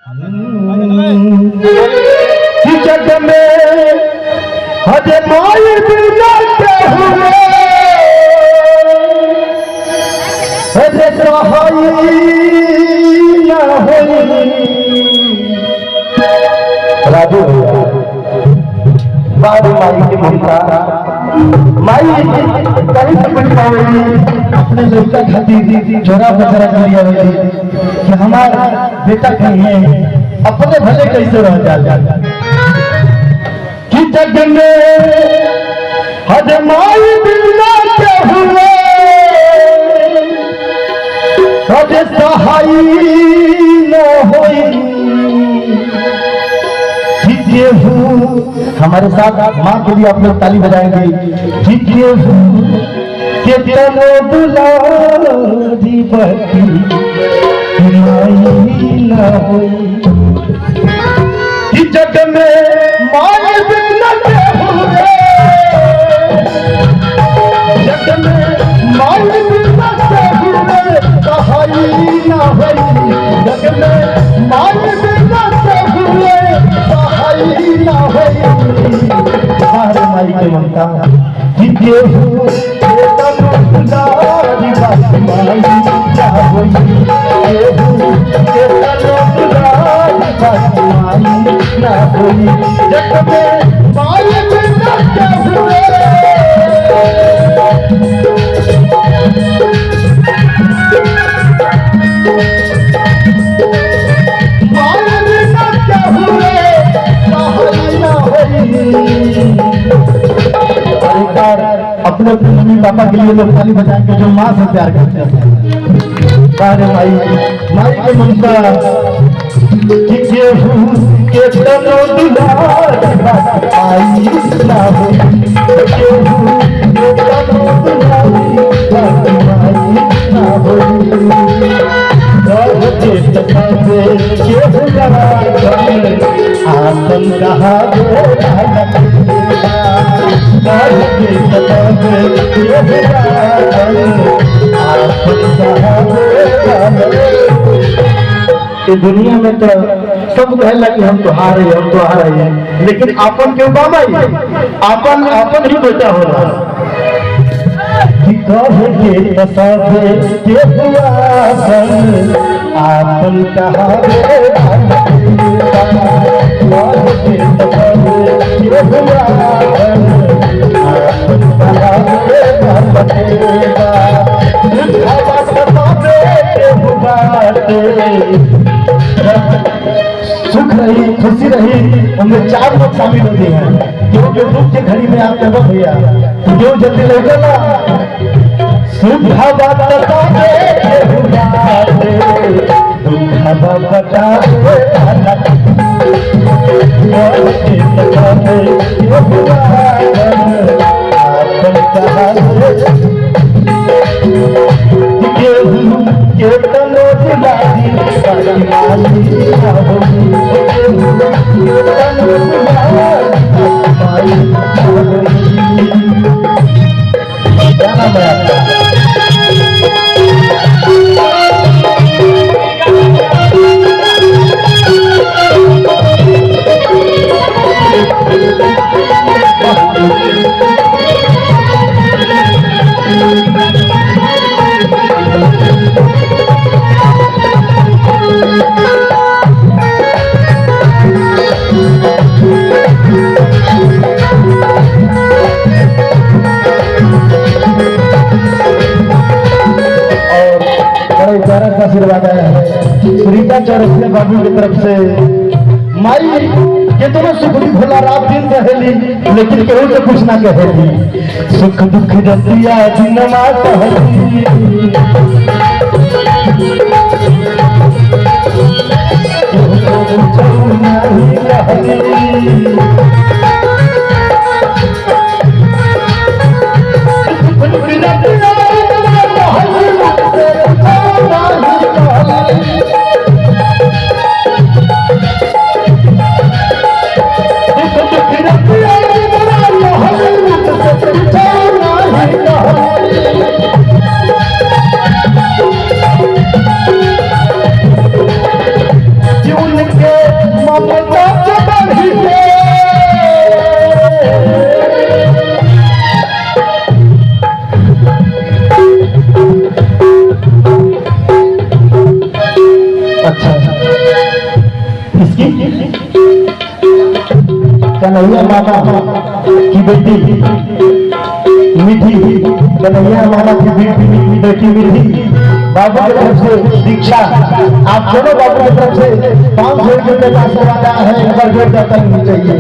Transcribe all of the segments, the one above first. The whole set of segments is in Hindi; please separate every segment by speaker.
Speaker 1: कि जग में हज माई बिना हुए हज सहाई न राजू बाबू माई की ममता माई कहीं से बन पावेगी अपने लड़का खातिर जोरा बजरा कर लिया कि हमारा बेटा कहीं है अपने भले कैसे रह जाए कि जग में हज माई बिना हुए हज सहाई न होई हमारे साथ माँ के लिए आप लोग ताली बजाएंगे कि चलो दुलारी बती ना होई कि जग में माय बिना हुए जग में माय बिना हुए सहाई ना होई जग में माय बिना हुए ना होई हमारे माई के ममता कि केहू दुलारी बात माई ना होई केहू दुलारी बात माई ना होई जग में माई बिना हुए अपने मम्मी पापा के लिए लोग ताली बजाएंगे जो माँ से प्यार करते हैं सारे माई माई के ममता कि केहू के तनो दुलार आई ना हो केहू के तनो दुलार आई ना हो के तकावे केहू लगा आसन कहा दुनिया में तो सब कहला कि हम तो हारे हैं लेकिन आपन के बाबा ही आपन ही बेटा होला कि कहे के तसावे के हुआ आपन कहावे सुख रही खुशी रही उनमें 4 लोग शामिल होते हैं जो दुख के घड़ी में आप जब भैया जो जल्दी लगेगा सुख आशीर्वाद है रीता चौरसिया बाबू की तरफ से माई के दोनों सुख दुख भोला रात दिन रहेली लेकिन केहू से कुछ ना कहेली सुख दुख रतिया दिनमा कहली के ममता से बढ़ी के अच्छा इसकी कन्हैया मामा की बेटी मीठी, कन्हैया मामा की बेटी मीठी बाबू की तरफ से दीक्षा। आप दोनों बाबू की तरफ से 500 रुपये का आशीर्वाद है, एक बार जोर देता नहीं चाहिए।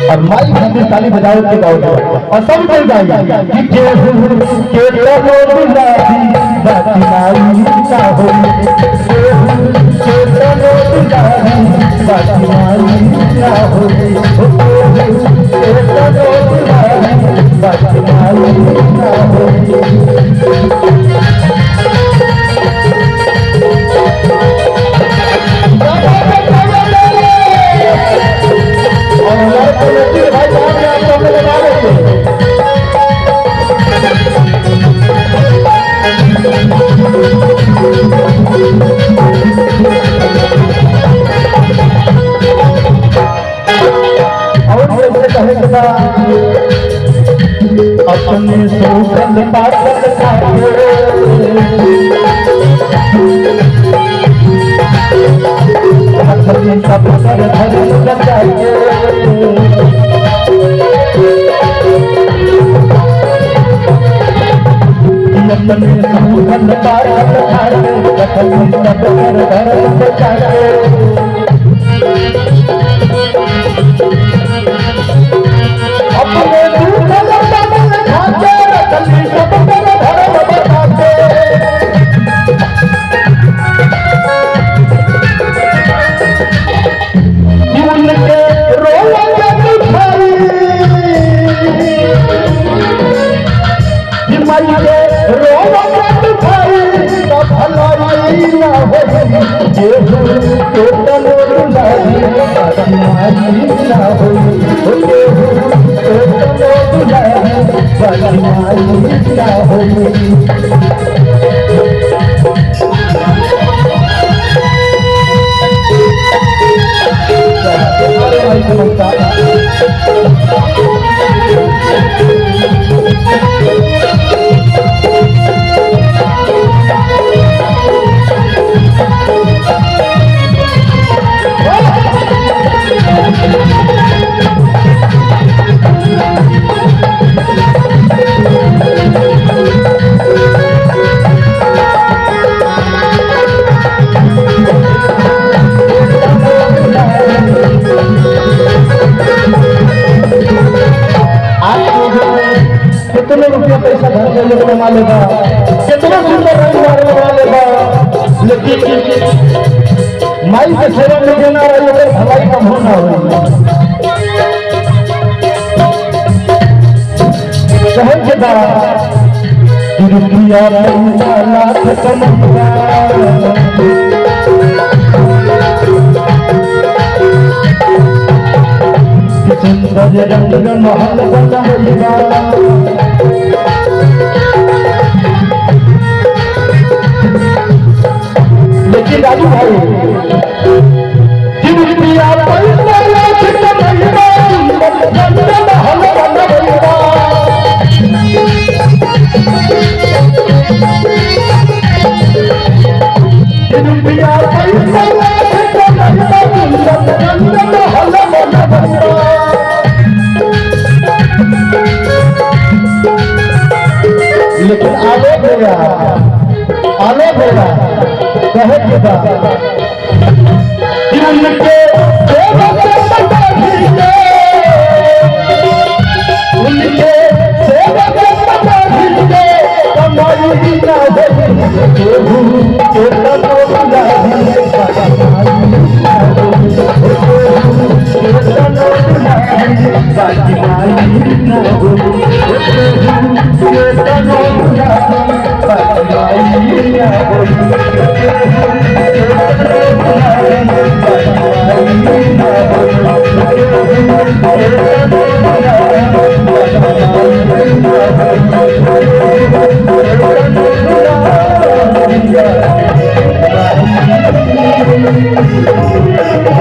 Speaker 1: और माई खातिर ताली बजाओ के गाओ और सब कोई गाइए कि केहू के चलो बुलाती बाती माई ना हो, केहू के चलो बुलाती बाती माई ना हो, केहू के चलो बुलाती बाती माई ना हो। अपने सोचल पागल खाए सब कर धर्म बचाइए, अपने सोचल पागल खाए सब कर धर्म बचाइए। कितने रुपया पैसा घर के लोग कमा लेगा, कितना सुंदर रंग लगा लेगा, लेकिन माई के सेवा में देना रही अगर भलाई कम होना हो कहे के बाद रुपया पैसा लाख कमैया सुंदर रंग महल बनैया। लेकिन राजू भाई रुपया पैसा लाख कमैया महल बनैया, रुपया पैसा लाख कमैया महल बनैया। लेकिन आलोक होगा कहे के बाद उनके Thank you.